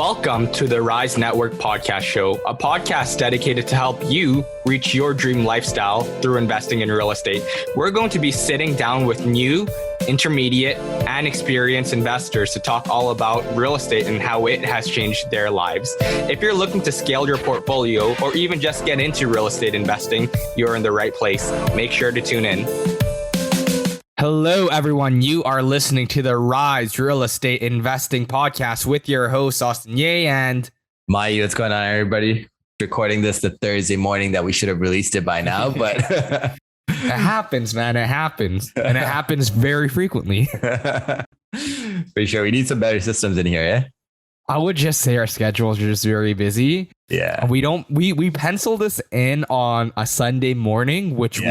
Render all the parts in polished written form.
Welcome to the Rise Network podcast show, a podcast dedicated to help you reach your dream lifestyle through investing in real estate. We're going to be sitting down with new, intermediate, and experienced investors to talk all about real estate and how it has changed their lives. If you're looking to scale your portfolio or even just get into real estate investing, you're in the right place. Make sure to tune in. Hello, everyone. You are listening to the Rise Real Estate Investing Podcast with your host, Austin Ye and Mayu. What's going on, everybody? Recording this the Thursday morning that we should have released it by now, but it happens, man. It happens. And it happens very frequently. For sure. We need some better systems in here, yeah? I would just say our schedules are just very busy. Yeah. We pencil this in on a Sunday morning, which we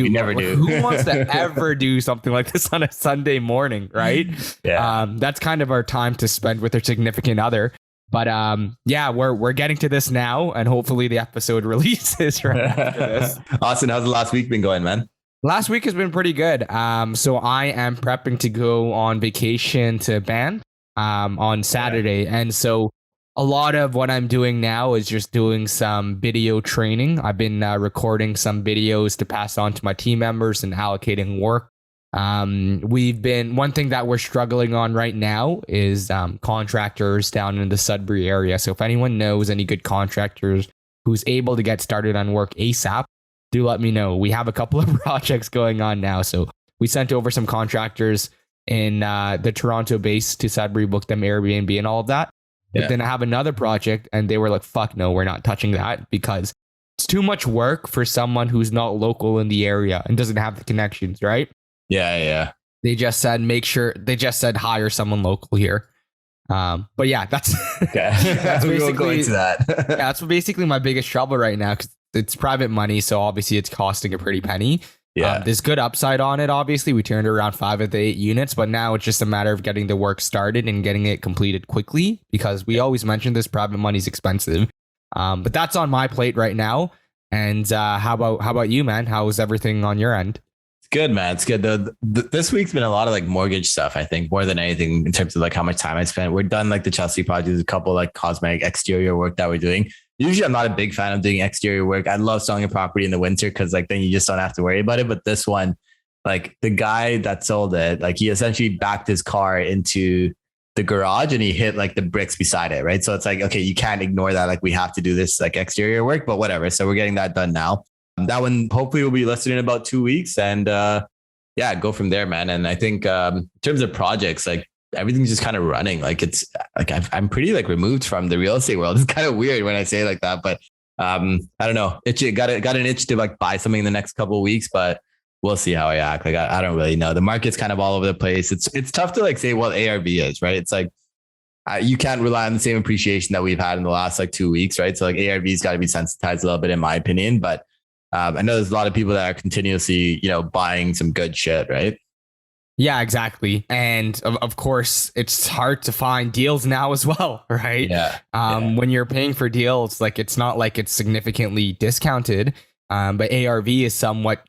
never do. Who wants to ever do something like this on a Sunday morning, right? Yeah. That's kind of our time to spend with our significant other. But we're getting to this now, and hopefully the episode releases right after this. Austin, how's the last week been going, man? Last week has been pretty good. So I am prepping to go on vacation to Banff on Saturday. And so a lot of what I'm doing now is just doing some video training. I've been recording some videos to pass on to my team members and allocating work. One thing that we're struggling on right now is contractors down in the Sudbury area. So if anyone knows any good contractors who's able to get started on work ASAP, do let me know. We have a couple of projects going on now. So we sent over some contractors in the Toronto base to Sudbury, booked them Airbnb and all of that. But then I have another project and they were like, fuck no, we're not touching that because it's too much work for someone who's not local in the area and doesn't have the connections, right? Yeah. They just said hire someone local here. But yeah, that's okay. That's we won't go into that. Yeah, that's basically my biggest trouble right now because it's private money. So obviously it's costing a pretty penny. Yeah. There's good upside on it. Obviously, we turned around 5 of the 8 units, but now it's just a matter of getting the work started and getting it completed quickly because we always mention this private money is expensive. But that's on my plate right now. And how about you, man? How is everything on your end? It's good, man. It's good. This week's been a lot of like mortgage stuff, I think, more than anything in terms of like how much time I spent. We're done like the Chelsea project, a couple like cosmetic exterior work that we're doing. Usually I'm not a big fan of doing exterior work. I love selling a property in the winter because like then you just don't have to worry about it. But this one, like the guy that sold it, like he essentially backed his car into the garage and he hit like the bricks beside it. Right. So it's like, okay, you can't ignore that. Like we have to do this like exterior work, but whatever. So we're getting that done now. That one hopefully will be listed in about 2 weeks and go from there, man. And I think in terms of projects, like everything's just kind of running. Like it's like I'm pretty like removed from the real estate world. It's kind of weird when I say it like that, but I don't know. Got an itch to like buy something in the next couple of weeks, but we'll see how I act. Like I don't really know. The market's kind of all over the place. It's tough to like say what ARV is, right? It's like you can't rely on the same appreciation that we've had in the last like 2 weeks, right? So like ARV's got to be sensitized a little bit, in my opinion. But I know there's a lot of people that are continuously, buying some good shit, right? Yeah, exactly. And of course, it's hard to find deals now as well, right? Yeah. When you're paying for deals, like it's not like it's significantly discounted, but ARV is somewhat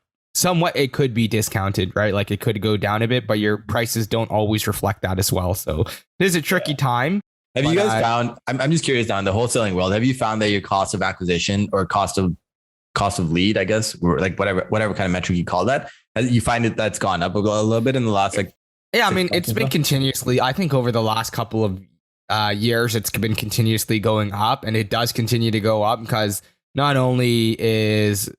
it could be discounted, right? Like it could go down a bit, but your prices don't always reflect that as well. So it is a tricky time. Have you guys found, I'm just curious now in the wholesaling world, have you found that your cost of acquisition or cost of lead, I guess, or like whatever kind of metric you call that, you find it that's gone up a little bit in the last like? Yeah, I mean, it's been continuously, I think over the last couple of years, it's been continuously going up, and it does continue to go up because not only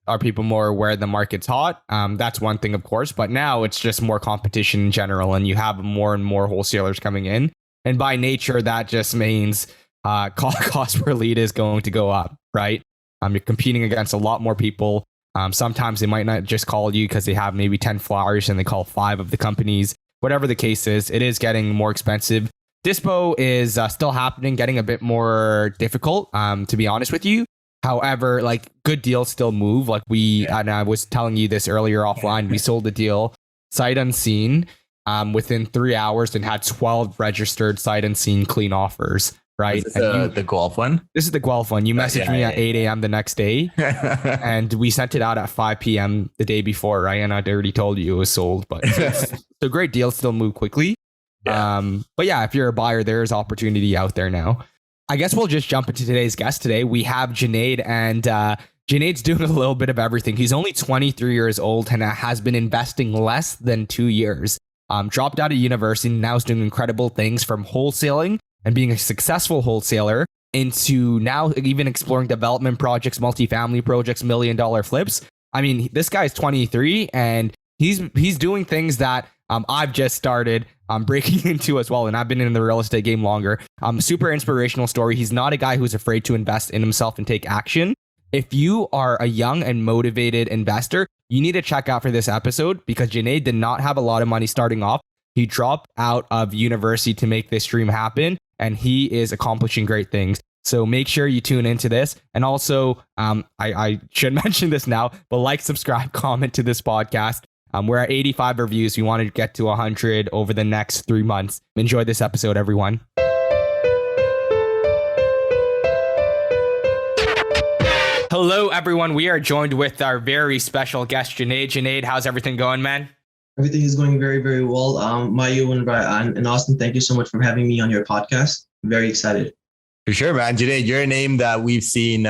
are people more aware the market's hot, that's one thing, of course, but now it's just more competition in general, and you have more and more wholesalers coming in. And by nature, that just means cost per lead is going to go up, right? You're competing against a lot more people. Sometimes they might not just call you because they have maybe 10 flyers and they call 5 of the companies. Whatever the case is, it is getting more expensive. Dispo is still happening, getting a bit more difficult, to be honest with you. However, like good deals still move. Like and I was telling you this earlier offline, we sold a deal sight unseen within 3 hours and had 12 registered sight unseen clean offers. Right. Is this the Guelph one? This is the Guelph one. You messaged me at 8 a.m. the next day and we sent it out at 5 p.m. the day before. Right. And I'd already told you it was sold, but it's a great deal. Still move quickly. Yeah. But yeah, if you're a buyer, there is opportunity out there now. I guess we'll just jump into today's guest today. We have Junaid, and Junaid's doing a little bit of everything. He's only 23 years old and has been investing less than 2 years. Dropped out of university, now is doing incredible things from wholesaling and being a successful wholesaler into now even exploring development projects, multifamily projects, $1 million flips. I mean, this guy's 23 and he's doing things that I've just started breaking into as well. And I've been in the real estate game longer. Super inspirational story. He's not a guy who's afraid to invest in himself and take action. If you are a young and motivated investor, you need to check out for this episode because Junaid did not have a lot of money starting off. He dropped out of university to make this dream happen, and he is accomplishing great things. So make sure you tune into this. And also, I should mention this now, but like, subscribe, comment to this podcast. We're at 85 reviews. We want to get to 100 over the next 3 months. Enjoy this episode, everyone. Hello, everyone. We are joined with our very special guest, Junaid. Junaid, how's everything going, man? Everything is going very, very well. Mayu and Austin, thank you so much for having me on your podcast. Very excited. For sure, man. Junaid, you're a name that we've seen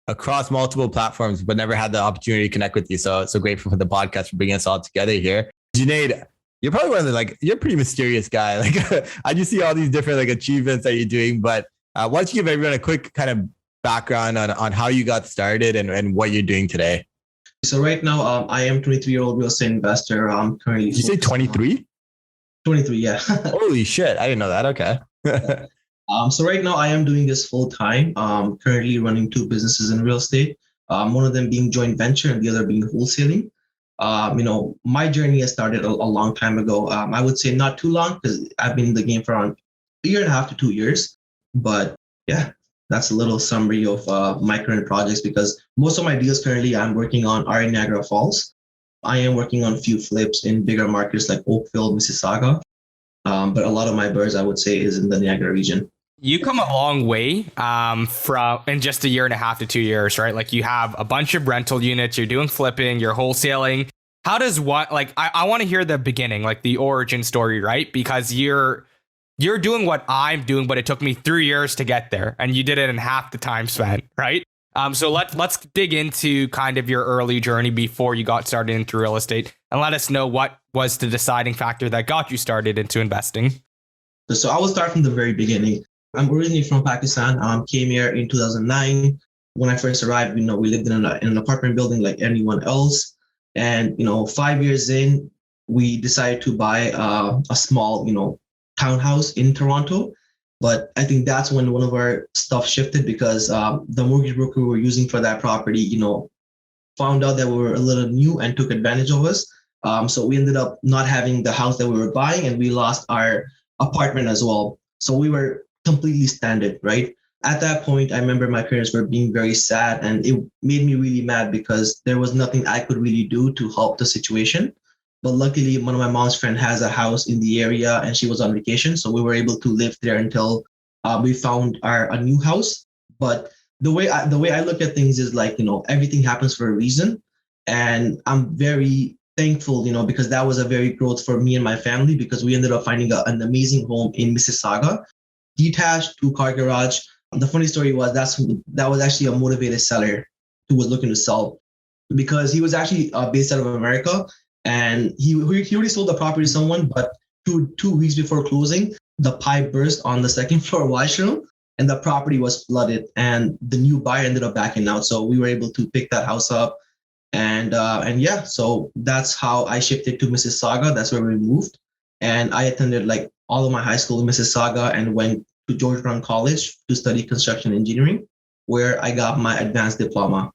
across multiple platforms, but never had the opportunity to connect with you. So grateful for the podcast for bringing us all together here. Junaid, you're probably one of the, you're a pretty mysterious guy. I just see all these different achievements that you're doing, but why don't you give everyone a quick kind of background on how you got started and what you're doing today? So right now, I am 23-year-old real estate investor. I'm currently... Did you say 23? 23, yeah. Holy shit. I didn't know that. Okay. So right now I am doing this full time. Currently running 2 businesses in real estate. One of them being joint venture and the other being wholesaling. My journey has started a long time ago. I would say not too long because I've been in the game for around 1.5 to 2 years. But yeah, that's a little summary of my current projects because most of my deals currently I'm working on are in Niagara Falls. I am working on a few flips in bigger markets like Oakville, Mississauga. But a lot of my birds, I would say, is in the Niagara region. You come a long way from in just 1.5 to 2 years, right? You have a bunch of rental units, you're doing flipping, you're wholesaling. How does I want to hear the beginning, the origin story, right? Because you're doing what I'm doing, but it took me 3 years to get there, and you did it in half the time spent, right? So let's dig into kind of your early journey before you got started into real estate, and let us know what was the deciding factor that got you started into investing. So I will start from the very beginning. I'm originally from Pakistan. Came here in 2009. When I first arrived, we lived in an apartment building like anyone else. And 5 years in, we decided to buy a small, townhouse in Toronto. But I think that's when one of our stuff shifted because the mortgage broker we were using for that property, found out that we were a little new and took advantage of us. So we ended up not having the house that we were buying, and we lost our apartment as well. So we were completely stranded, right? At that point, I remember my parents were being very sad, and it made me really mad because there was nothing I could really do to help the situation. But luckily, one of my mom's friends has a house in the area, and she was on vacation, so we were able to live there until we found a new house. But the way I look at things is everything happens for a reason, and I'm very thankful, because that was a very growth for me and my family because we ended up finding an amazing home in Mississauga, detached 2-car garage. The funny story was that was actually a motivated seller who was looking to sell because he was actually based out of America, and he already sold the property to someone, but two weeks before closing, the pipe burst on the second floor washroom and the property was flooded, and the new buyer ended up backing out. So we were able to pick that house up. And yeah, so that's how I shifted to Mississauga. That's where we moved. And I attended all of my high school in Mississauga and went to George Brown College to study construction engineering, where I got my advanced diploma.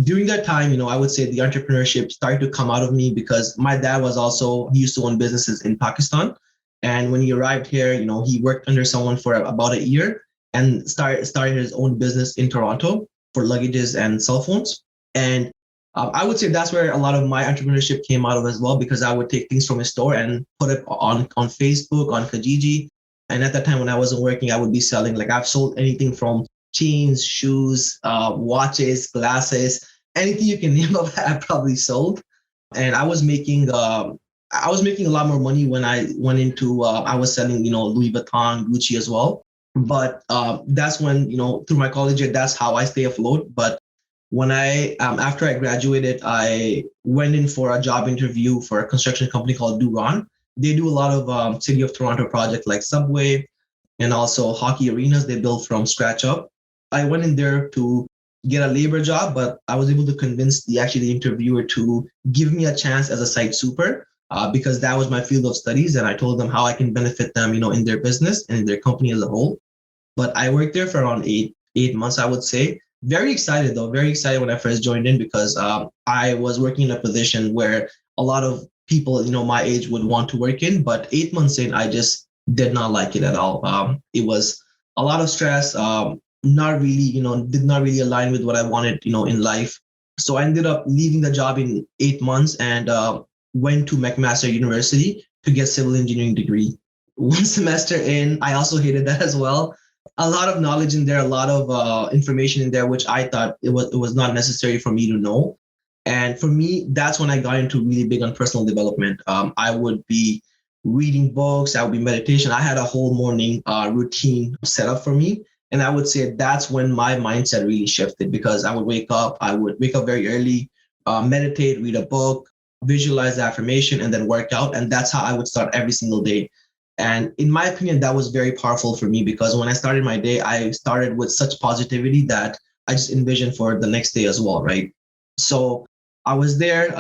During that time, I would say the entrepreneurship started to come out of me because my dad he used to own businesses in Pakistan. And when he arrived here, he worked under someone for about a year and started his own business in Toronto for luggages and cell phones. And I would say that's where a lot of my entrepreneurship came out of as well, because I would take things from a store and put it on Facebook, on Kijiji. And at that time when I wasn't working, I would be selling, I've sold anything from chains, shoes, watches, glasses, anything you can name of, I probably sold. And I was making a lot more money when I went into, I was selling, Louis Vuitton, Gucci as well. But that's when, through my college year, that's how I stay afloat. But when after I graduated, I went in for a job interview for a construction company called Duron. They do a lot of City of Toronto projects like subway and also hockey arenas they built from scratch up. I went in there to get a labor job, but I was able to convince the interviewer to give me a chance as a site super because that was my field of studies, and I told them how I can benefit them, in their business and in their company as a whole. But I worked there for around 8 months, I would say. Very excited though, very excited when I first joined in because I was working in a position where a lot of people, my age would want to work in. But 8 months in, I just did not like it at all. It was a lot of stress. Not really, did not really align with what I wanted, in life. So I ended up leaving the job in 8 months and went to McMaster University to get civil engineering degree. One semester in, I also hated that as well. A lot of knowledge in there, a lot of information in there, which I thought it was not necessary for me to know. And for me, that's when I got into really big on personal development. I would be reading books, I would be meditation. I had a whole morning routine set up for me. And I would say that's when my mindset really shifted because I would wake up very early, meditate, read a book, visualize the affirmation, and then work out. And that's how I would start every single day. And in my opinion, that was very powerful for me because when I started my day, I started with such positivity that I just envisioned for the next day as well, right? So I was there,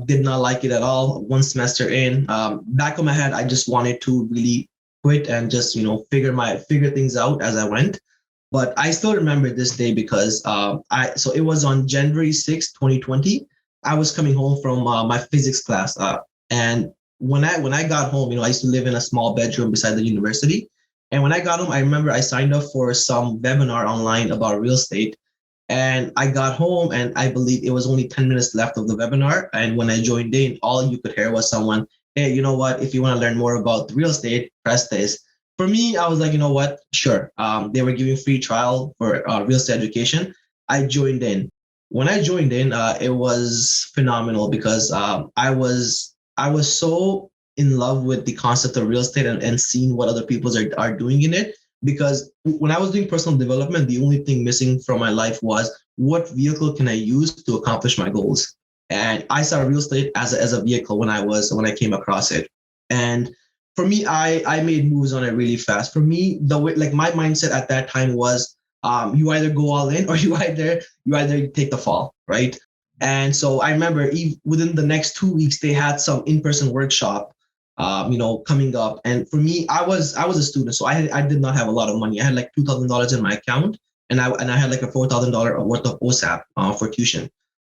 did not like it at all. One semester in, back of my head, I just wanted to really quit and just figure things out as I went. But I still remember this day because so it was on January 6th, 2020. I was coming home from my physics class, and when I got home, I used to live in a small bedroom beside the university. And when I got home, I remember I signed up for some webinar online about real estate. And I got home and I believe it was only 10 minutes left of the webinar. And when I joined in, all you could hear was someone, hey, you know what? If you want to learn more about real estate, press this. For me, I was like, you know what? Sure. They were giving free trial for real estate education. I joined in. When I joined in, it was phenomenal because I was so in love with the concept of real estate and seeing what other people are doing in it. Because when I was doing personal development, the only thing missing from my life was what vehicle can I use to accomplish my goals? And I saw real estate as a vehicle when I came across it. And for me, I made moves on it really fast. For me, the way like my mindset at that time was you either go all in or you either take the fall, right? And so I remember within the next 2 weeks, they had some in-person workshop, coming up. And for me, I was a student, so I did not have a lot of money. I had like $2,000 in my account, and I had like a $4,000 worth of OSAP for tuition.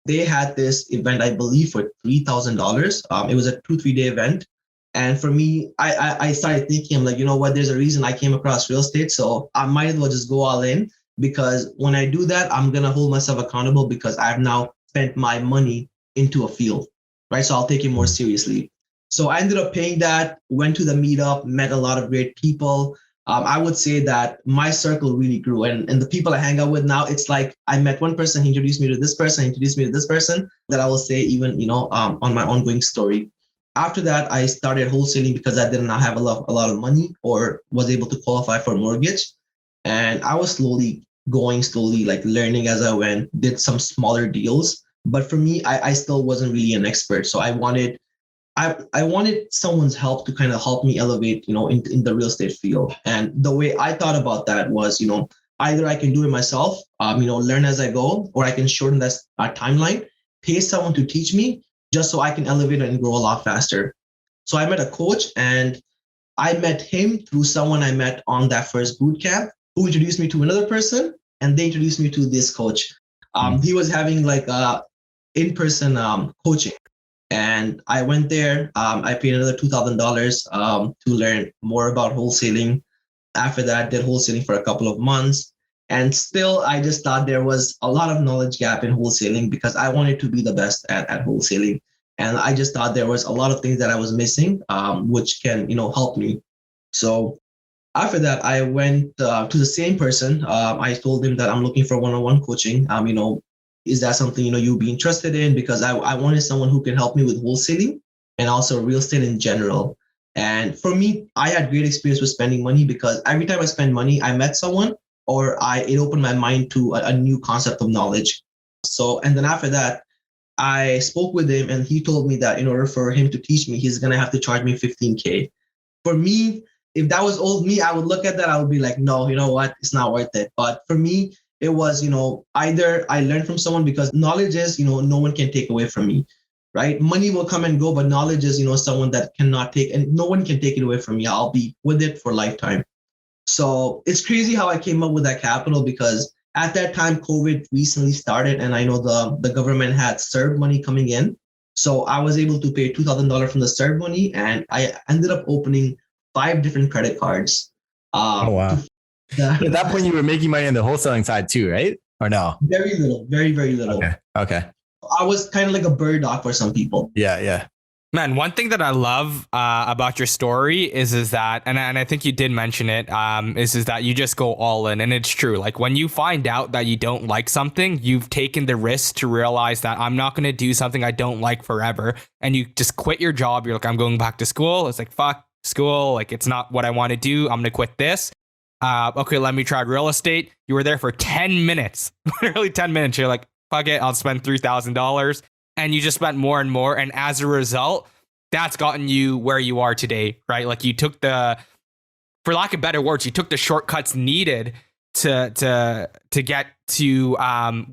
They had this event, I believe, for $3,000. It was a 2-3 day event. And for me, I started thinking, I'm like, you know what, there's a reason I came across real estate. So I might as well just go all in because when I do that, I'm going to hold myself accountable because I've now spent my money into a field, right? So I'll take it more seriously. So I ended up paying that, went to the meetup, met a lot of great people. I would say that my circle really grew. And the people I hang out with now, it's like I met one person, he introduced me to this person, introduced me to this person that I will say even, on my ongoing story. After that, I started wholesaling because I did not have a lot of money or was able to qualify for a mortgage. And I was slowly like learning as I went, did some smaller deals. But for me, I still wasn't really an expert. So I wanted someone's help to kind of help me elevate, in the real estate field. And the way I thought about that was, either I can do it myself, learn as I go, or I can shorten that timeline, pay someone to teach me just so I can elevate and grow a lot faster. So I met a coach and I met him through someone I met on that first boot camp who introduced me to another person and they introduced me to this coach. He was having like in-person coaching. And I went there. I paid another $2,000 to learn more about wholesaling. After that, I did wholesaling for a couple of months. And still, I just thought there was a lot of knowledge gap in wholesaling because I wanted to be the best at wholesaling. And I just thought there was a lot of things that I was missing, which can, help me. So after that, I went to the same person. I told him that I'm looking for one-on-one coaching. Is that something, you'd be interested in? Because I wanted someone who can help me with wholesaling and also real estate in general. And for me, I had great experience with spending money because every time I spend money, I met someone or it opened my mind to a new concept of knowledge. So, and then after that, I spoke with him and he told me that in order for him to teach me, he's going to have to charge me 15K. For me, if that was old me, I would look at that. I would be like, no, you know what? It's not worth it. But for me, it was, either I learned from someone because knowledge is, no one can take away from me, right? Money will come and go, but knowledge is, someone that cannot take, and no one can take it away from me. I'll be with it for a lifetime. So it's crazy how I came up with that capital because at that time, COVID recently started and I know the government had CERB money coming in. So I was able to pay $2,000 from the CERB money and I ended up opening 5 different credit cards. Oh, wow. At that point, you were making money on the wholesaling side too, right? Or no? Very little, very, very little. Okay. I was kind of like a bird dog for some people. Yeah. Man, one thing that I love about your story is that, and I think you did mention it, is that you just go all in, and it's true. Like when you find out that you don't like something, you've taken the risk to realize that I'm not going to do something I don't like forever, and you just quit your job. You're like, I'm going back to school. It's like, fuck school. Like it's not what I want to do. I'm going to quit this. Okay, let me try real estate. You were there for 10 minutes, literally 10 minutes. You're like, fuck it, I'll spend $3,000. And you just spent more and more. And as a result, that's gotten you where you are today, right? Like you took for lack of better words, you took the shortcuts needed to get to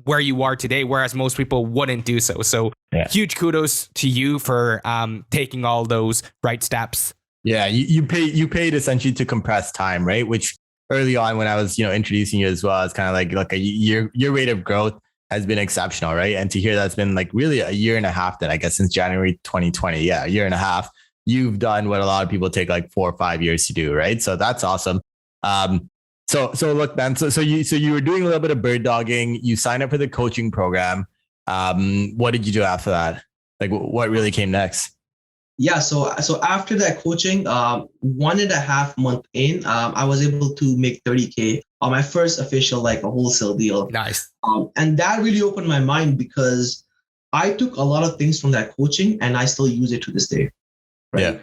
where you are today, whereas most people wouldn't do so. So huge kudos to you for taking all those right steps. Yeah, you paid essentially to compress time, right? Which early on when I was introducing you as well, it's kind of like your rate of growth has been exceptional, right? And to hear that's been like really a year and a half then, I guess since January 2020, a year and a half, you've done what a lot of people take like 4 or 5 years to do, right? So that's awesome. So look, man, so you were doing a little bit of bird dogging, you signed up for the coaching program. What did you do after that? Like what really came next? Yeah, so after that coaching, 1.5 month in, I was able to make 30K on my first official like a wholesale deal. Nice. And that really opened my mind because I took a lot of things from that coaching and I still use it to this day. Right. Yeah.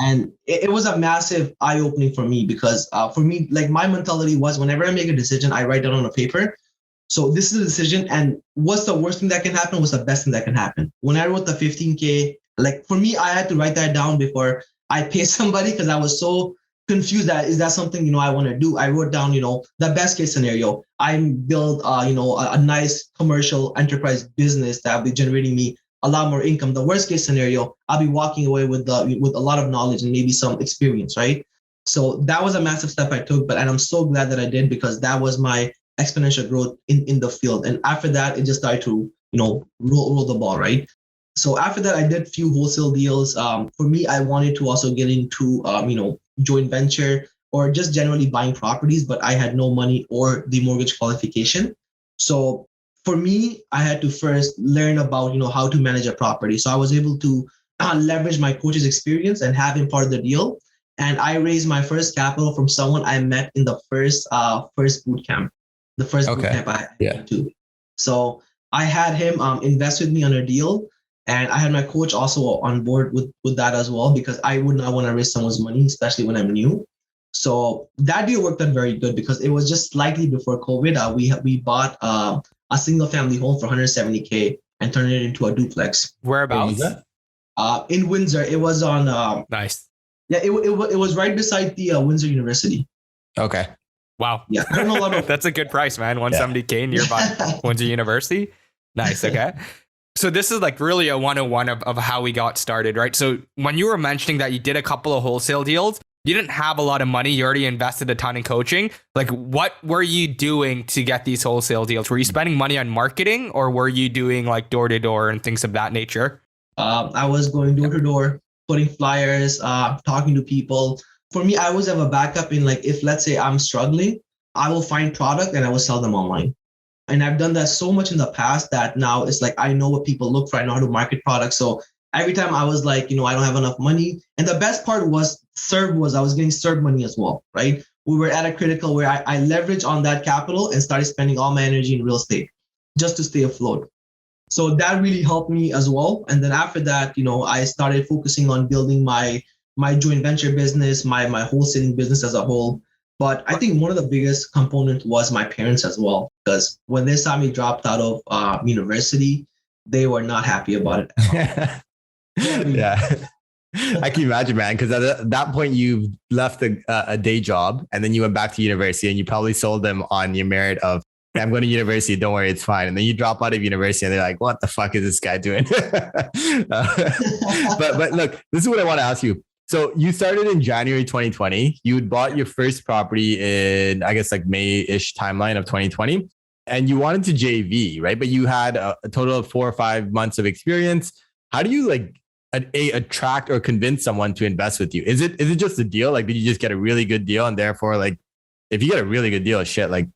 And it was a massive eye opening for me because for me, like my mentality was whenever I make a decision, I write down on a paper. So this is a decision, and what's the worst thing that can happen? What's the best thing that can happen? When I wrote the 15K, like for me, I had to write that down before I pay somebody because I was so confused that is that something I want to do. I wrote down the best case scenario. I build a nice commercial enterprise business that will be generating me a lot more income. The worst case scenario, I'll be walking away with a lot of knowledge and maybe some experience, right? So that was a massive step I took, and I'm so glad that I did because that was my exponential growth in the field. And after that, it just started to roll the ball, right? So after that, I did a few wholesale deals. For me, I wanted to also get into joint venture or just generally buying properties, but I had no money or the mortgage qualification. So for me, I had to first learn about how to manage a property. So I was able to leverage my coach's experience and have him part of the deal. And I raised my first capital from someone I met in the first boot camp. The first boot camp I went to. So I had him invest with me on a deal. And I had my coach also on board with that as well, because I would not want to risk someone's money, especially when I'm new. So that deal worked out very good because it was just slightly before COVID. We bought a single family home for 170K and turned it into a duplex. Whereabouts? In Windsor. It was on. Nice. Yeah, it was right beside the Windsor University. Okay. Wow. Yeah, I don't know a lot of. That's a good price, man. 170K nearby Windsor University. Nice. Okay. So this is like really a 101 of how we got started, right? So when you were mentioning that you did a couple of wholesale deals, you didn't have a lot of money. You already invested a ton in coaching. Like what were you doing to get these wholesale deals? Were you spending money on marketing or were you doing like door to door and things of that nature? I was going door to door, putting flyers, talking to people. For me, I always have a backup in like, if let's say I'm struggling, I will find product and I will sell them online. And I've done that so much in the past that now it's like, I know what people look for. I know how to market products. So every time I was like, I don't have enough money. And the best part was I was getting CERB money as well, right? We were at a critical where I leveraged on that capital and started spending all my energy in real estate just to stay afloat. So that really helped me as well. And then after that, I started focusing on building my my joint venture business, my wholesaling business as a whole. But I think one of the biggest components was my parents as well, because when they saw me dropped out of university, they were not happy about it at all. Yeah. I can imagine, man, because at that point you left a day job and then you went back to university and you probably sold them on your merit of, I'm going to university, don't worry, it's fine. And then you drop out of university and they're like, what the fuck is this guy doing? But look, this is what I want to ask you. So you started in January 2020. You had bought your first property in, I guess, like May-ish timeline of 2020. And you wanted to JV, right? But you had a total of 4 or 5 months of experience. How do you like attract or convince someone to invest with you? Is it just a deal? Like, did you just get a really good deal? And therefore, like, if you get a really good deal, shit, like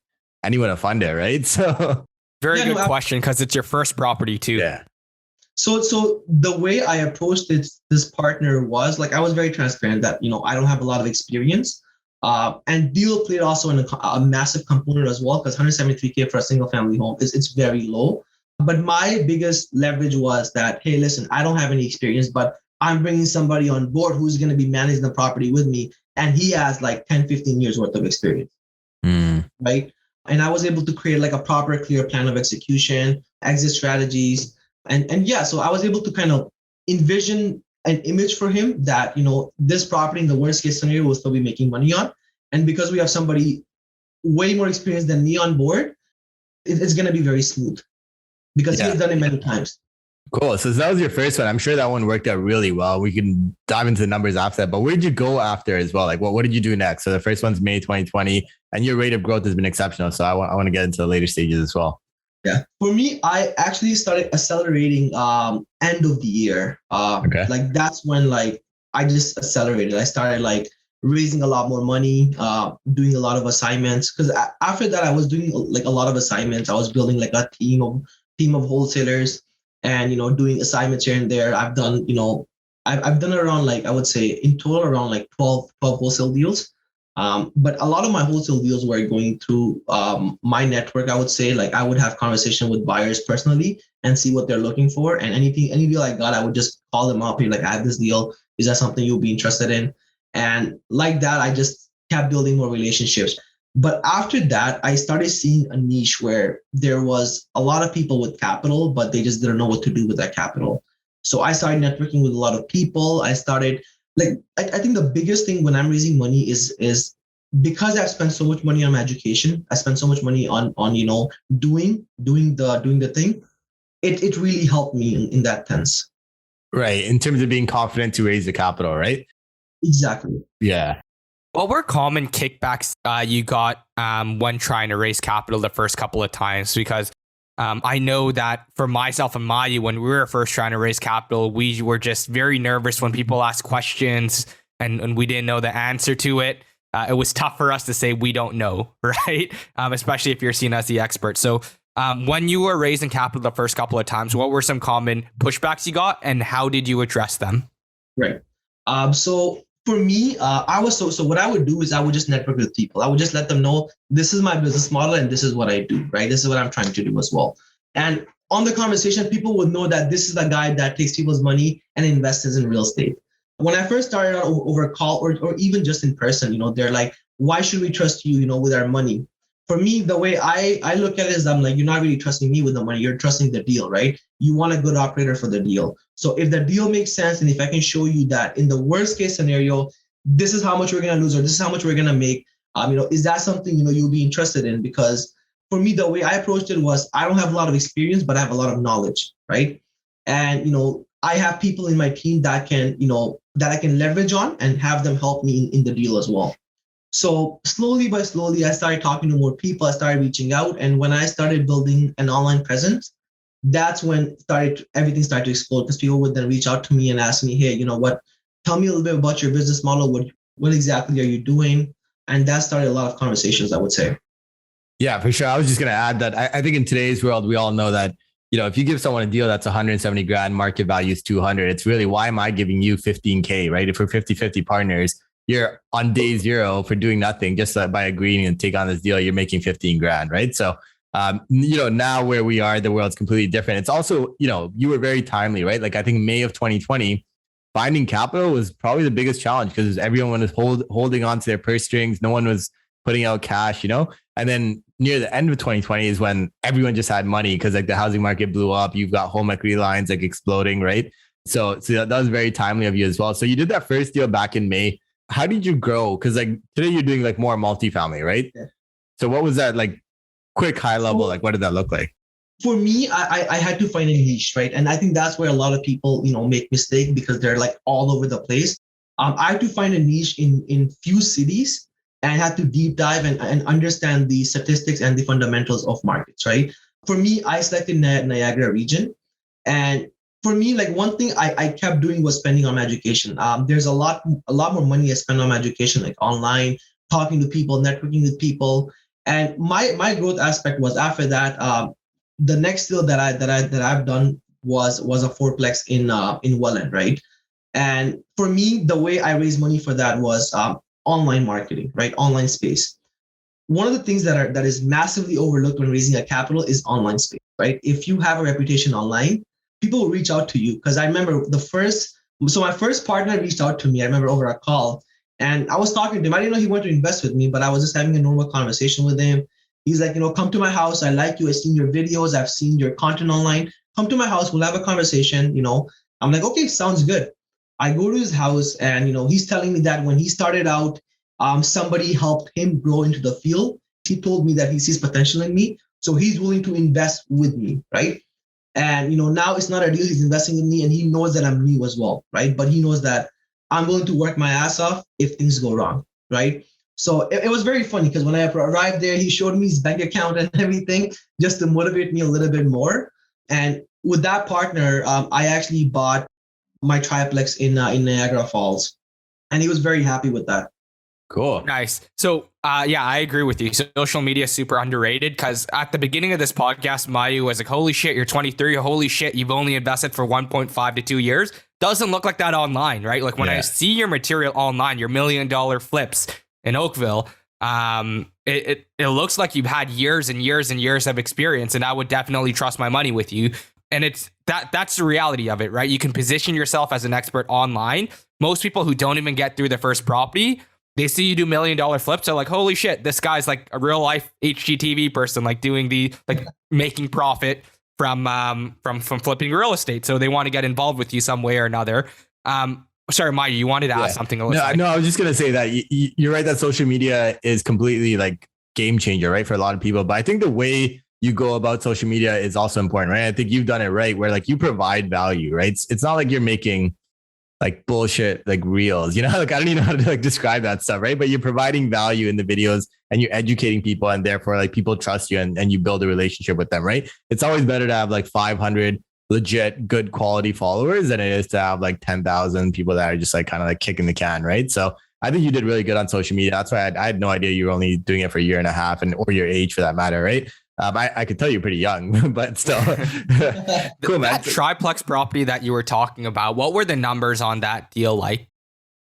anyone will fund it, right? So very good question, because it's your first property too. Yeah. So the way I approached this partner was like, I was very transparent that, I don't have a lot of experience. And deal played also in a massive component as well, because $173K for a single family home it's very low. But my biggest leverage was that, hey, listen, I don't have any experience, but I'm bringing somebody on board who's going to be managing the property with me. And he has like 10, 15 years worth of experience. Right. And I was able to create like a proper, clear plan of execution, exit strategies. And yeah, so I was able to kind of envision an image for him that, this property in the worst case scenario will still be making money on. And because we have somebody way more experienced than me on board, it's going to be very smooth because he's done it many times. Cool. So that was your first one. I'm sure that one worked out really well. We can dive into the numbers after that. But where did you go after as well? Like, what did you do next? So the first one's May 2020, and your rate of growth has been exceptional. So I want to get into the later stages as well. Yeah. For me, I actually started accelerating end of the year. Okay. Like that's when like I just accelerated. I started like raising a lot more money, doing a lot of assignments. Because after that, I was doing like a lot of assignments. I was building like a team of wholesalers and, doing assignments here and there. I've done, I've done around like, I would say in total around like 12 wholesale deals. But a lot of my wholesale deals were going through my network. I would say like I would have conversation with buyers personally and see what they're looking for. And any deal I got, I would just call them up. Be like, I have this deal. Is that something you'll be interested in? And like that, I just kept building more relationships. But after that, I started seeing a niche where there was a lot of people with capital, but they just didn't know what to do with that capital. So I started networking with a lot of people. I started like, I think the biggest thing when I'm raising money is because I've spent so much money on my education, I spent so much money on doing the thing. It really helped me in that sense. Right. In terms of being confident to raise the capital, right? Exactly. Yeah. What were common kickbacks you got when trying to raise capital the first couple of times? Because I know that for myself and Mayu, when we were first trying to raise capital, we were just very nervous when people asked questions and we didn't know the answer to it. It was tough for us to say we don't know, right? Especially if you're seen as the expert. So when you were raising capital the first couple of times, what were some common pushbacks you got and how did you address them? Right. So for me, I was so what I would do is I would just network with people. I would just let them know this is my business model and this is what I do, right? This is what I'm trying to do as well. And on the conversation, people would know that this is the guy that takes people's money and invests in real estate. When I first started out over a call or even just in person, they're like, why should we trust you, with our money? For me, the way I look at it is I'm like, you're not really trusting me with the money. You're trusting the deal, right? You want a good operator for the deal. So if the deal makes sense, and if I can show you that in the worst case scenario, this is how much we're going to lose, or this is how much we're going to make, is that something, you'll be interested in? Because for me, the way I approached it was I don't have a lot of experience, but I have a lot of knowledge, right? And, I have people in my team that can, that I can leverage on and have them help me in the deal as well. So slowly by slowly, I started talking to more people. I started reaching out. And when I started building an online presence, that's when everything started to explode, because people would then reach out to me and ask me, hey, tell me a little bit about your business model. What exactly are you doing? And that started a lot of conversations, I would say. Yeah, for sure. I was just going to add that I think in today's world, we all know that, if you give someone a deal that's 170 grand, market value is 200, it's really, why am I giving you 15K, right? If we're 50-50 partners, you're on day zero for doing nothing, just by agreeing and take on this deal, you're making 15 grand, right? So, now where we are, the world's completely different. It's also, you were very timely, right? Like I think May of 2020, finding capital was probably the biggest challenge because everyone was holding on to their purse strings. No one was putting out cash, And then near the end of 2020 is when everyone just had money because like the housing market blew up. You've got home equity lines like exploding, right? So that was very timely of you as well. So you did that first deal back in May. How did you grow? Because like today you're doing like more multifamily, right? Yeah. So what was that like? Quick high level, like what did that look like? For me, I had to find a niche, right? And I think that's where a lot of people, make mistake because they're like all over the place. I had to find a niche in few cities and I had to deep dive and understand the statistics and the fundamentals of markets, right? For me, I selected Niagara region. And for me, like one thing I kept doing was spending on education. There's a lot more money I spend on education, like online, talking to people, networking with people. And my growth aspect was after that. The next deal that I've done was a fourplex in Welland, right? And for me, the way I raised money for that was online marketing, right? Online space. One of the things that is massively overlooked when raising a capital is online space, right? If you have a reputation online, people will reach out to you. Because I remember my first partner reached out to me. I remember over a call. And I was talking to him. I didn't know he wanted to invest with me, but I was just having a normal conversation with him. He's like, come to my house. I like you. I've seen your videos. I've seen your content online. Come to my house. We'll have a conversation. I'm like, okay, sounds good. I go to his house and, he's telling me that when he started out, somebody helped him grow into the field. He told me that he sees potential in me. So he's willing to invest with me, right? And, now it's not a deal. He's investing in me and he knows that I'm new as well, right? But he knows that I'm willing to work my ass off if things go wrong, right? So it was very funny because when I arrived there, he showed me his bank account and everything just to motivate me a little bit more. And with that partner, I actually bought my triplex in Niagara Falls, and he was very happy with that. Cool. Nice. So, yeah, I agree with you. Social media is super underrated because at the beginning of this podcast, Mayu was like, holy shit, you're 23. Holy shit, you've only invested for 1.5 to 2 years. Doesn't look like that online, right? Like when I see your material online, your $1 million flips in Oakville, it looks like you've had years and years and years of experience, and I would definitely trust my money with you. And that's the reality of it, right? You can position yourself as an expert online. Most people who don't even get through the first property, they see you do $1 million flips. They're like, holy shit, this guy's like a real life HGTV person, like doing making profit from flipping real estate. So they want to get involved with you some way or another. Sorry, Maya, you wanted to ask something. No, I was just going to say that you're right that social media is completely like game changer, right? For a lot of people. But I think the way you go about social media is also important, right? I think you've done it right where like you provide value, right? It's not like you're making like bullshit, like reels, like I don't even know how to like describe that stuff, right? But you're providing value in the videos and you're educating people and therefore like people trust you and you build a relationship with them, right? It's always better to have like 500 legit good quality followers than it is to have like 10,000 people that are just like kind of like kicking the can, right? So I think you did really good on social media. That's why I had no idea you were only doing it for a year and a half or your age for that matter, right? I could tell you're pretty young, but still. Cool, man. That triplex property that you were talking about, what were the numbers on that deal like?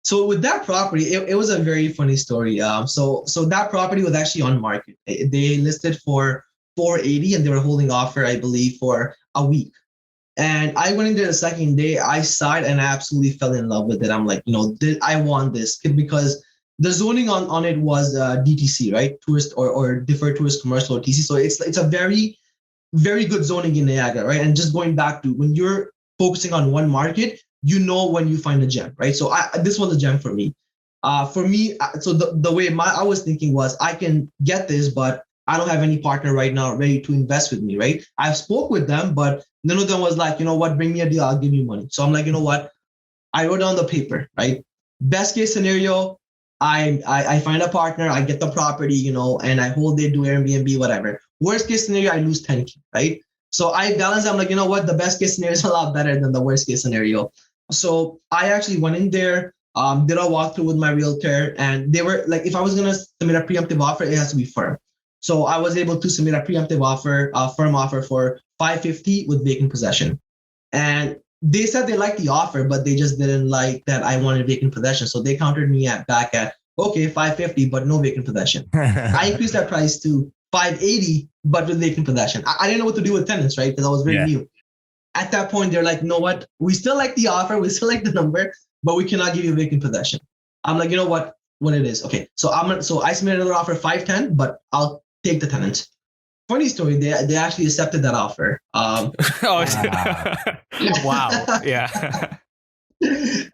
So with that property, it was a very funny story. So that property was actually on market. They listed for $480 and they were holding offer, I believe, for a week. And I went in there the second day. I saw it and I absolutely fell in love with it. I'm like, I want this because the zoning on it was DTC, right? Tourist or deferred tourist commercial or TC. So it's a very, very good zoning in Niagara, right? And just going back to when you're focusing on one market, when you find a gem, right? So this was a gem for me. So the way I was thinking was I can get this, but I don't have any partner right now ready to invest with me, right? I've spoke with them, but none of them was like, bring me a deal, I'll give you money. So I'm like, what? I wrote down the paper, right? Best case scenario, I find a partner, I get the property, and I hold it, do Airbnb, whatever. Worst case scenario, I lose 10K, right? So I balance, I'm like, the best case scenario is a lot better than the worst case scenario. So I actually went in there, did a walkthrough with my realtor, and they were like, if I was going to submit a preemptive offer, it has to be firm. So I was able to submit a preemptive offer, a firm offer for $550 with vacant possession. And they said they liked the offer, but they just didn't like that I wanted vacant possession. So they countered me back at, okay, $550, but no vacant possession. I increased that price to $580, but with vacant possession. I didn't know what to do with tenants, right? Because I was very new. at that point, they're like, you know what? We still like the offer. We still like the number, but we cannot give you vacant possession. I'm like, you know what it is. Okay. So I submitted another offer 510, but I'll take the tenant. Funny story. They actually accepted that offer. Wow. Yeah.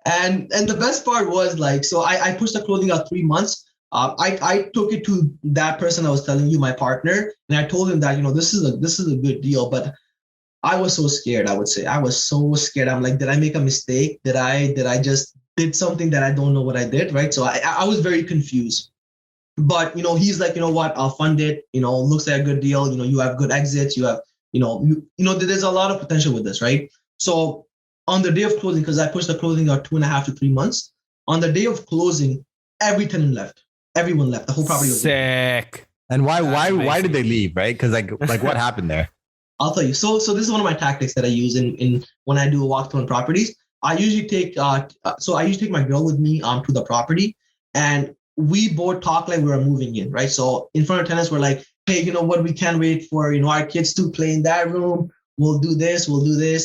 and the best part was like, so I pushed the closing out 3 months. I took it to that person I was telling you, my partner, and I told him that, this is a good deal, but I was so scared. I would say I was so scared. I'm like, did I make a mistake? Did I just did something that I don't know what I did? Right. So I was very confused. But he's like, you know what? I'll fund it. Looks like a good deal. You have good exits. You have, there's a lot of potential with this, right? So on the day of closing, because I pushed the closing out 2.5 to 3 months. On the day of closing, every tenant left. Everyone left. The whole property was sick. And why did they leave? Right? Because like what happened there? I'll tell you. So this is one of my tactics that I use in when I do a walkthrough on properties. I usually take my girl with me to the property, and we both talk like we're moving in, right? So in front of tenants, we're like, hey, you know what? We can't wait for our kids to play in that room. We'll do this,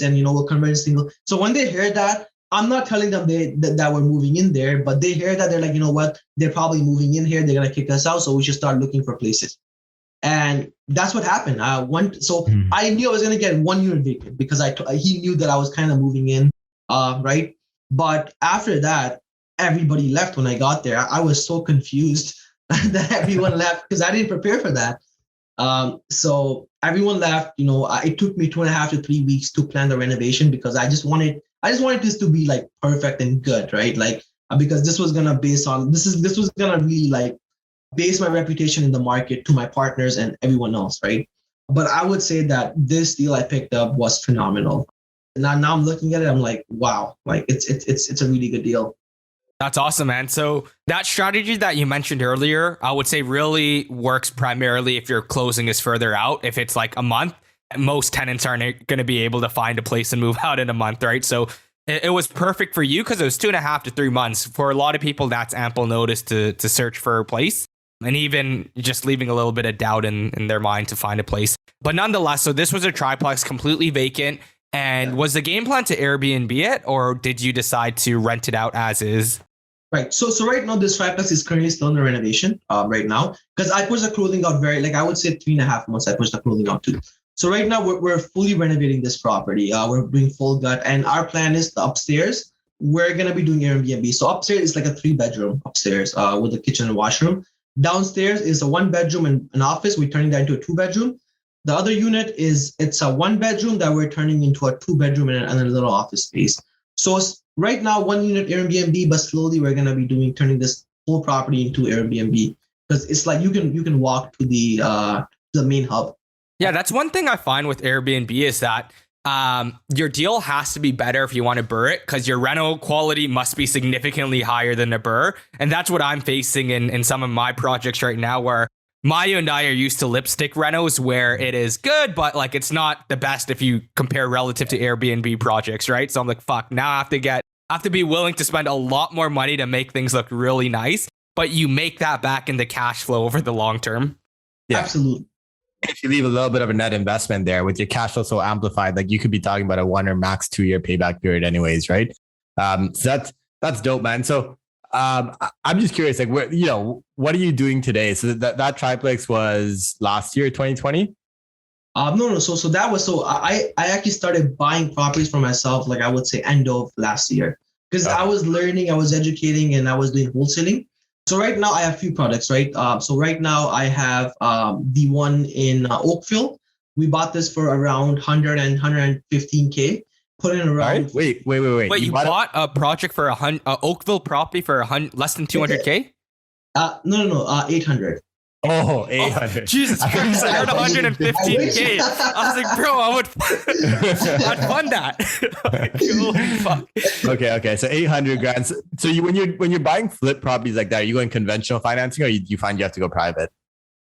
and we'll convert single. So when they hear that, I'm not telling them that we're moving in there, but they hear that, they're like, you know what? They're probably moving in here. They're gonna kick us out, so we should start looking for places. And that's what happened. I knew I was gonna get 1 unit vacant because he knew that I was kind of moving in, right? But after that, everybody left when I got there. I was so confused that everyone left because I didn't prepare for that. So everyone left. It took me 2.5 to 3 weeks to plan the renovation because I just wanted this to be like perfect and good, right? Like because this was gonna really like base my reputation in the market to my partners and everyone else, right? But I would say that this deal I picked up was phenomenal. Now I'm looking at it, I'm like, wow, like it's a really good deal. That's awesome, man. So that strategy that you mentioned earlier, I would say really works primarily if your closing is further out. If it's like a month, most tenants aren't going to be able to find a place and move out in a month, right? So it was perfect for you because it was 2.5 to 3 months. For a lot of people, that's ample notice to search for a place, and even just leaving a little bit of doubt in their mind to find a place. But nonetheless, so this was a triplex completely vacant. And was the game plan to Airbnb it, or did you decide to rent it out as is? Right. So right now, this triplex is currently still in the renovation right now because I pushed the clothing out I would say 3.5 months I pushed the clothing out too. So right now we're fully renovating this property. We're doing full gut, and our plan is the upstairs. We're going to be doing Airbnb. So upstairs is like a 3-bedroom upstairs with a kitchen and washroom. Downstairs is a 1-bedroom and an office. We're turning that into a 2-bedroom. The other unit it's a 1-bedroom that we're turning into a 2-bedroom and a little office space. So right now, 1 unit Airbnb, but slowly we're gonna be turning this whole property into Airbnb because it's like you can walk to the main hub. Yeah, that's one thing I find with Airbnb is that your deal has to be better if you want to BRRRR it because your rental quality must be significantly higher than a BRRRR, and that's what I'm facing in some of my projects right now where Mayu and I are used to lipstick renos where it is good, but like it's not the best if you compare relative to Airbnb projects, right? So I'm like, fuck, now I have to be willing to spend a lot more money to make things look really nice, but you make that back into cash flow over the long term. Yeah, absolutely. If you leave a little bit of a net investment there with your cash flow so amplified, like you could be talking about a 1 or max 2 year payback period anyways, right? So that's dope, man. So I'm just curious, like, what are you doing today? So that triplex was last year, 2020? No. So that was I actually started buying properties for myself, like I would say end of last year, because I was learning, I was educating, and I was doing wholesaling. So right now I have a few products, right? So right now I have the one in Oakville. We bought this for around 100 and 115K. Put in around. Wait. Wait, you bought a project for Oakville property for less than 200K? No, 800. Oh, 800. Jesus Christ, I heard 115K. I was like, bro, I'd fund that. Holy fuck. Okay. So 800 grand. So when you're buying flip properties like that, are you going conventional financing, or you find you have to go private?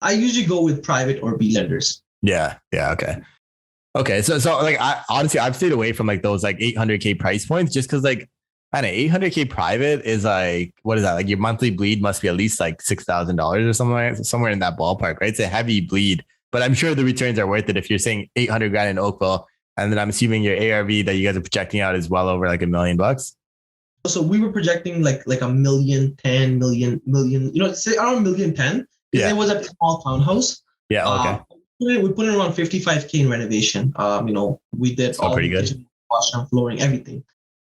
I usually go with private or B lenders. Yeah. Okay. So like honestly, I've stayed away from like those like 800K price points just because like, I don't know, 800K private is like, what is that? Like your monthly bleed must be at least like $6,000 or something, somewhere in that ballpark, right? It's a heavy bleed, but I'm sure the returns are worth it. If you're saying 800 grand in Oakville, And then I'm assuming your ARV that you guys are projecting out is well over like $1 million. So we were projecting like a million, 10 million, say around 1,010,000. Yeah. It was a small townhouse. Yeah. Okay. We put in around 55K in renovation. We did So pretty good. Kitchen, washroom, flooring, everything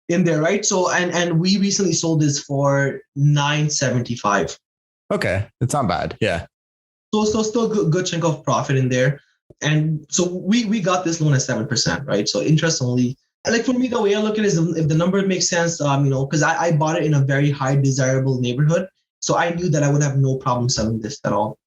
in there, right? So and we recently sold this for 975. Okay, it's not bad. Yeah. So still good chunk of profit in there. And so we got this loan at 7%, right? So interest only. And like for me, the way I look at it is if the number makes sense, because I bought it in a very high desirable neighborhood. So I knew that I would have no problem selling this at all.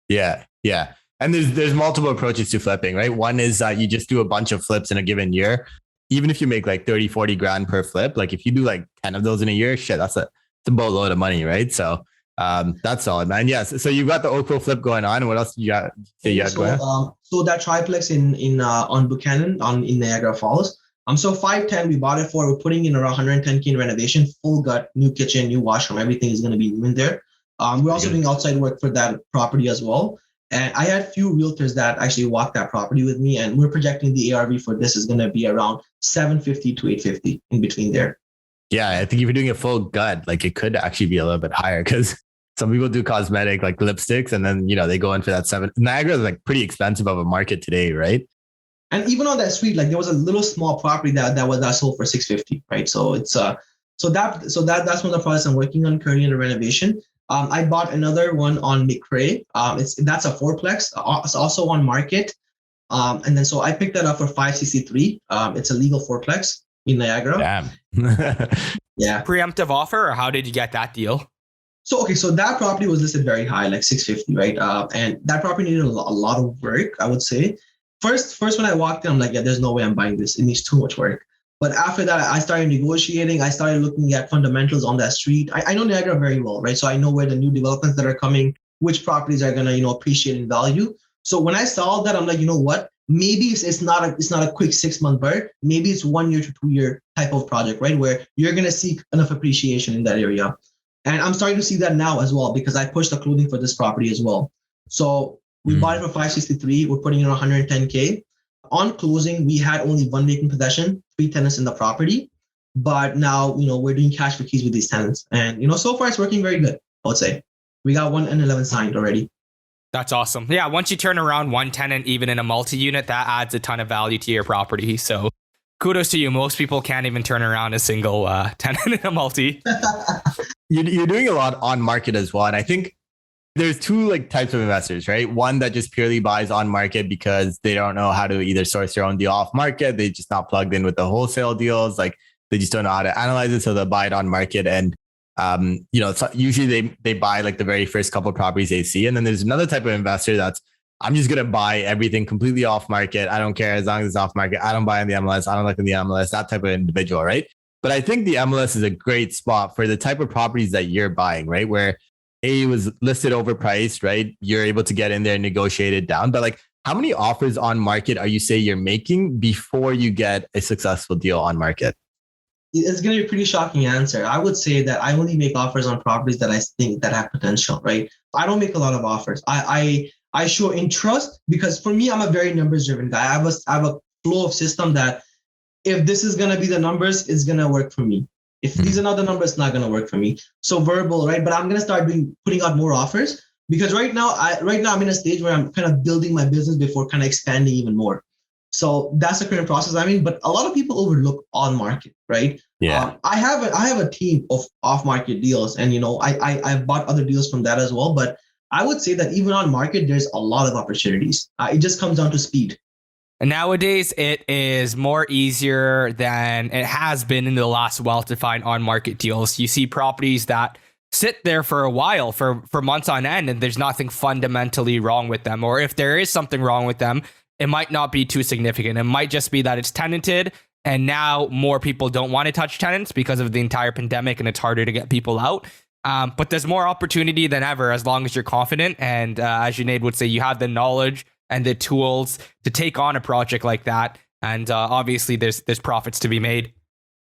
Yeah. Yeah. And there's multiple approaches to flipping, right? One is you just do a bunch of flips in a given year. Even if you make like 30, 40 grand per flip, like if you do like 10 of those in a year, shit, that's a boatload of money, right? So that's solid, man. Yes. So you've got the Oakville flip going on. And what else do you got? So that triplex in on Buchanan in Niagara Falls. So 510 we bought it for. We're putting in around 110K in renovation, full gut, new kitchen, new washroom, everything is going to be new in there. We're also doing outside work for that property as well. And I had few realtors that actually walked that property with me, and we're projecting the ARV for this is going to be around 750 to 850 in between there. Yeah, I think if you're doing a full gut, like it could actually be a little bit higher because some people do cosmetic like lipsticks, and then they go in for that 7. Niagara is like pretty expensive of a market today, right? And even on that street, like there was a little small property that sold for 650, right? So it's that's one of the projects I'm working on currently in the renovation. I bought another one on McRae. That's a fourplex. It's also on market. And then so I picked that up for 563. It's a legal fourplex in Niagara. Damn. Yeah. Preemptive offer, or how did you get that deal? So that property was listed very high, like 650, right? And that property needed a lot of work, I would say. First when I walked in, I'm like, yeah, there's no way I'm buying this. It needs too much work. But after that, I started negotiating. I started looking at fundamentals on that street. I know Niagara very well, right? So I know where the new developments that are coming, which properties are gonna, appreciate in value. So when I saw that, I'm like, you know what? Maybe it's not a quick 6-month burn. Maybe it's 1 year to 2 year type of project, right? Where you're gonna see enough appreciation in that area. And I'm starting to see that now as well because I pushed the clothing for this property as well. So we bought it for 563. We're putting in 110K. On closing, we had only one vacant possession, 3 tenants in the property. But now, we're doing cash for keys with these tenants. And, so far it's working very good, I would say. We got 1 and 11 signed already. That's awesome. Yeah, once you turn around one tenant, even in a multi-unit, that adds a ton of value to your property. So kudos to you. Most people can't even turn around a single tenant in a multi. You're doing a lot on market as well. And I think there's 2 types of investors, right? One that just purely buys on market because they don't know how to either source their own deal off market. They just not plugged in with the wholesale deals. They just don't know how to analyze it. So they'll buy it on market. And, usually they buy the very first couple of properties they see. And then there's another type of investor that's, I'm just going to buy everything completely off market. I don't care as long as it's off market. I don't buy in the MLS. I don't look in the MLS, that type of individual, right? But I think the MLS is a great spot for the type of properties that you're buying, right? Where it was listed overpriced, right? You're able to get in there and negotiate it down. But how many offers on market are you say you're making before you get a successful deal on market? It's going to be a pretty shocking answer. I would say that I only make offers on properties that I think that have potential, right? I don't make a lot of offers. I show interest because for me, I'm a very numbers driven guy. I have a flow of system that if this is going to be the numbers, it's going to work for me. If these are not the numbers, it's not going to work for me. So verbal, right? But I'm going to start putting out more offers because right now I'm in a stage where I'm kind of building my business before kind of expanding even more. So that's the current process I'm in. But a lot of people overlook on market, right? Yeah. I have a team of off market deals, and I've bought other deals from that as well. But I would say that even on market, there's a lot of opportunities. It just comes down to speed. And nowadays, it is more easier than it has been in the last while to find on-market deals. You see properties that sit there for a while, for months on end, and there's nothing fundamentally wrong with them. Or if there is something wrong with them, it might not be too significant. It might just be that it's tenanted, and now more people don't want to touch tenants because of the entire pandemic, and it's harder to get people out. But there's more opportunity than ever as long as you're confident. And as Junaid would say, you have the knowledge and the tools to take on a project like that. And obviously there's profits to be made.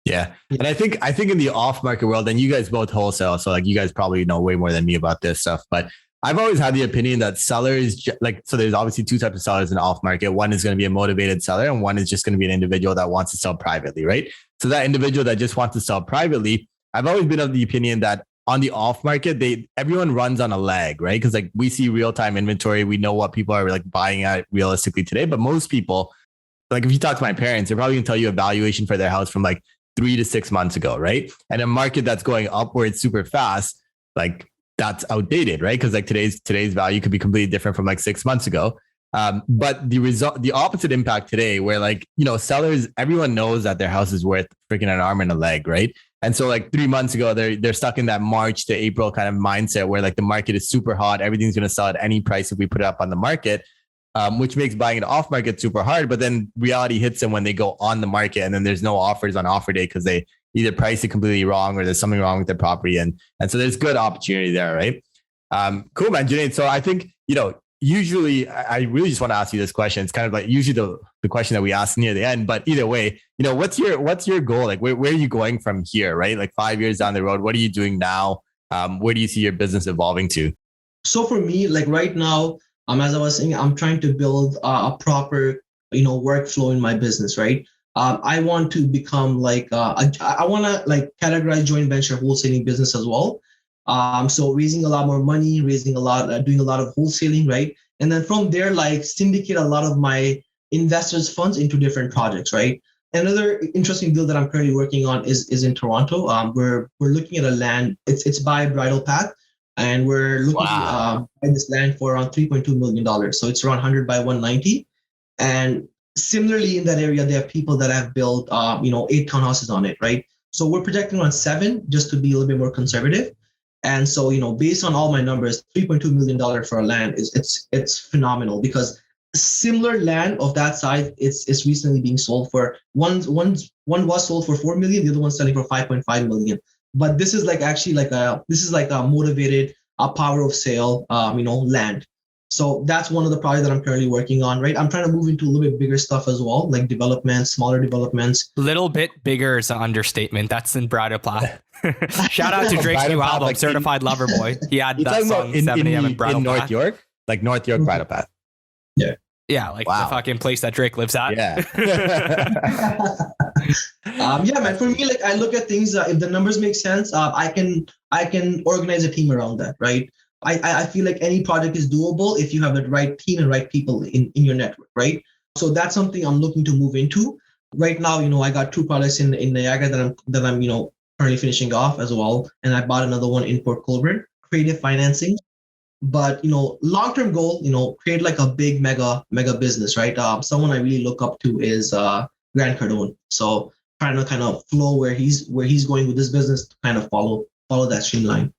Yeah. And I think in the off market world, and you guys both wholesale, so you guys probably know way more than me about this stuff, but I've always had the opinion that sellers, like, so there's obviously two types of sellers in the off market. One is going to be a motivated seller, and one is just going to be an individual that wants to sell privately, right? So that individual that just wants to sell privately, I've always been of the opinion that on the off market, everyone runs on a lag, right? Because like we see real time inventory, we know what people are like buying at realistically today. But most people, like if you talk to my parents, they're probably going to tell you a valuation for their house from like 3 to 6 months ago, right? And a market that's going upwards super fast, like that's outdated, right? Because like today's value could be completely different from like 6 months ago. But the opposite impact today, where like, you know, sellers, everyone knows that their house is worth freaking an arm and a leg, right? And so like 3 months ago, they're stuck in that March to April kind of mindset where like the market is super hot. Everything's going to sell at any price if we put it up on the market, which makes buying it off market super hard. But then reality hits them when they go on the market, and then there's no offers on offer day because they either price it completely wrong or there's something wrong with their property. And so there's good opportunity there, right? Cool, man. Junaid. So I think, you know, usually I really just want to ask you this question. It's kind of like usually the question that we ask near the end, but either way, you know, what's your goal? Like where are you going from here, right? Like 5 years down the road, what are you doing now? Where do you see your business evolving to? So for me, like right now, as I was saying, I'm trying to build a proper, you know, workflow in my business, right? I want to become like, I want to like categorize joint venture wholesaling business as well. So raising a lot more money, doing a lot of wholesaling, right? And then from there, like syndicate a lot of my investors' funds into different projects, right? Another interesting deal that I'm currently working on is in Toronto. We're looking at a land. It's by Bridle Path, and we're looking at this land for around $3.2 million. So it's around 100 by 190. And similarly, in that area, there are people that have built, 8 townhouses on it, right? So we're projecting on 7, just to be a little bit more conservative. And so, you know, based on all my numbers, $3.2 million for a land it's phenomenal, because similar land of that size is recently being sold for one was sold for 4 million, the other one's selling for 5.5 million. But this is like actually like a motivated power of sale, land. So that's one of the projects that I'm currently working on, right? I'm trying to move into a little bit bigger stuff as well, like developments, smaller developments. Little bit bigger is an understatement. That's in Bridle Path. Shout out to Drake's new album, like Certified Lover Boy. He had that song 7 a.m. in Bridle Path. North York? Like North York Bridle Path. Yeah. Yeah, like the fucking place that Drake lives at. Yeah. Yeah, man. For me, like I look at things. If the numbers make sense, I can organize a team around that, right? I feel like any project is doable if you have the right team and right people in your network, right? So that's something I'm looking to move into. Right now, you know, I got 2 projects in Niagara that I'm currently finishing off as well, and I bought another one in Port Colborne, creative financing. But long-term goal, create like a big mega business, right? Someone I really look up to is Grant Cardone. So trying to kind of flow where he's going with this business to kind of follow that streamline.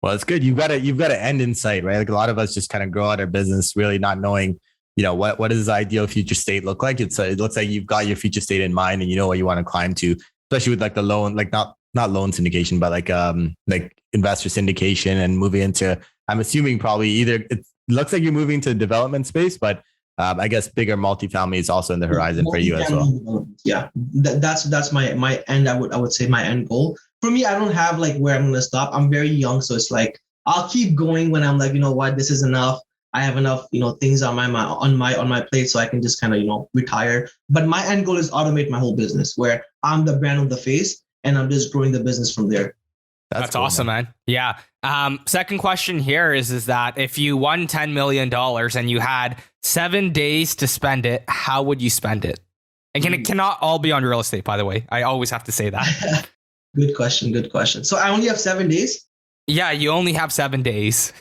Well, it's good. You've got to end in sight, right? Like a lot of us just kind of grow out our business really not knowing, what does the ideal future state look like? It looks like you've got your future state in mind and you know what you want to climb to, especially with like the loan, like not loan syndication, but like investor syndication and moving into, I'm assuming probably either it looks like you're moving to the development space, but I guess bigger multifamily is also in the horizon for you as well. Yeah, that's my end. I would say my end goal. For me, I don't have like where I'm going to stop. I'm very young, so it's like I'll keep going when I'm like, you know what, this is enough. I have enough, things on my plate, so I can just kind of retire. But my end goal is automate my whole business, where I'm the brand of the face, and I'm just growing the business from there. That's cool, awesome, man. Yeah. Second question here is that if you won $10 million and you had 7 days to spend it, how would you spend it? And it cannot all be on real estate, by the way. I always have to say that. Good question. So I only have 7 days? Yeah, you only have 7 days.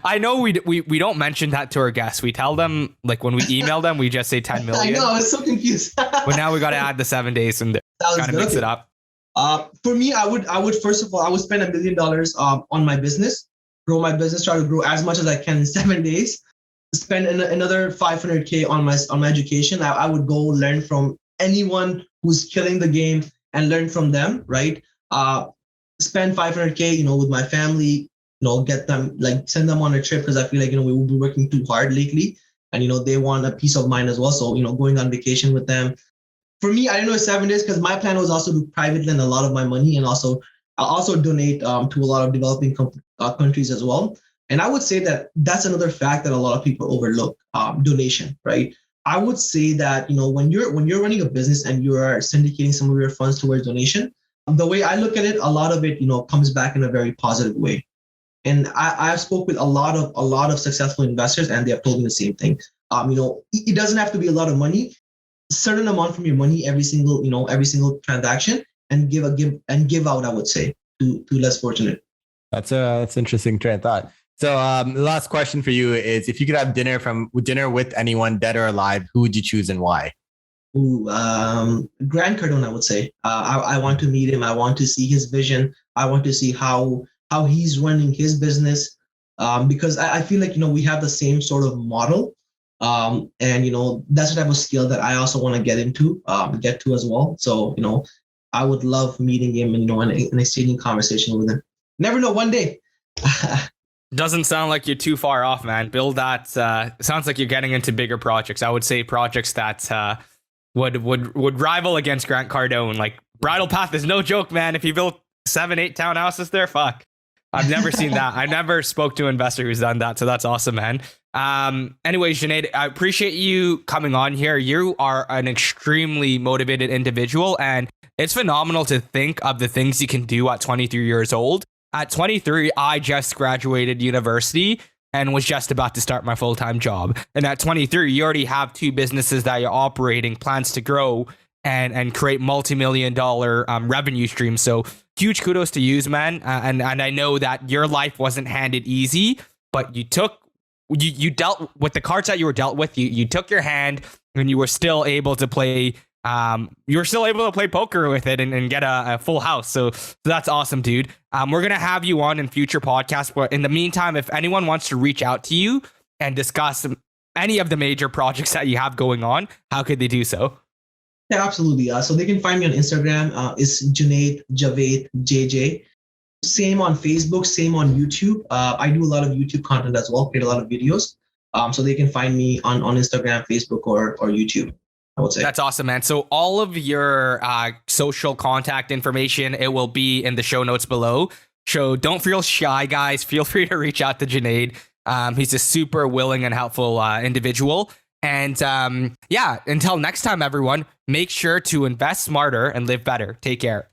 I know we don't mention that to our guests. We tell them, like when we email them, we just say 10 million. I know, I was so confused. But now we got to add the 7 days and kind of mix it up. For me, I would first of all, I would spend $1 million on my business, grow my business, try to grow as much as I can in 7 days. Spend another $500K on my education. I would go learn from anyone who's killing the game and learn from them, right? Spend $500K, with my family, get them, like send them on a trip, because I feel like, we will be working too hard lately, and, they want a peace of mind as well. So, going on vacation with them. For me, I didn't know 7 days because my plan was also to private lend a lot of my money, and also donate to a lot of developing countries as well. And I would say that that's another fact that a lot of people overlook, donation, right? I would say that, when you're running a business and you are syndicating some of your funds towards donation, the way I look at it, a lot of it, comes back in a very positive way. And I've spoke with a lot of successful investors, and they have told me the same thing. It doesn't have to be a lot of money. A certain amount from your money every single transaction, and give out, I would say, to less fortunate. That's interesting train of thought. So the last question for you is, if you could have dinner with anyone, dead or alive, who would you choose and why? Ooh, Grant Cardone, I would say. I want to meet him. I want to see his vision. I want to see how he's running his business, because I feel like, we have the same sort of model, and that's the type of skill that I also want to get to as well. So I would love meeting him and and exchanging conversation with him. Never know, one day. Doesn't sound like you're too far off, man. Build that. Sounds like you're getting into bigger projects. I would say projects that would rival against Grant Cardone. Like Bridle Path is no joke, man. If you built 7-8 townhouses there, fuck. I've never seen that. I never spoke to an investor who's done that. So that's awesome, man. Anyways, Junaid, I appreciate you coming on here. You are an extremely motivated individual, and it's phenomenal to think of the things you can do at 23 years old. At 23, I just graduated university and was just about to start my full-time job. And at 23, you already have 2 businesses that you're operating, plans to grow and create multi-million-dollar revenue streams. So huge kudos to you, man. And I know that your life wasn't handed easy, but you dealt with the cards that you were dealt with. You took your hand, and you were still able to play. Poker with it and get a full house. So that's awesome, dude. We're going to have you on in future podcasts. But in the meantime, if anyone wants to reach out to you and discuss any of the major projects that you have going on, how could they do so? Yeah, absolutely. So they can find me on Instagram. It's Junaid Javaid JJ. Same on Facebook, same on YouTube. I do a lot of YouTube content as well, create a lot of videos. So they can find me on Instagram, Facebook, or YouTube. I would say. That's awesome, man. So all of your social contact information, it will be in the show notes below. So don't feel shy, guys. Feel free to reach out to Junaid. He's a super willing and helpful individual. And until next time, everyone, make sure to invest smarter and live better. Take care.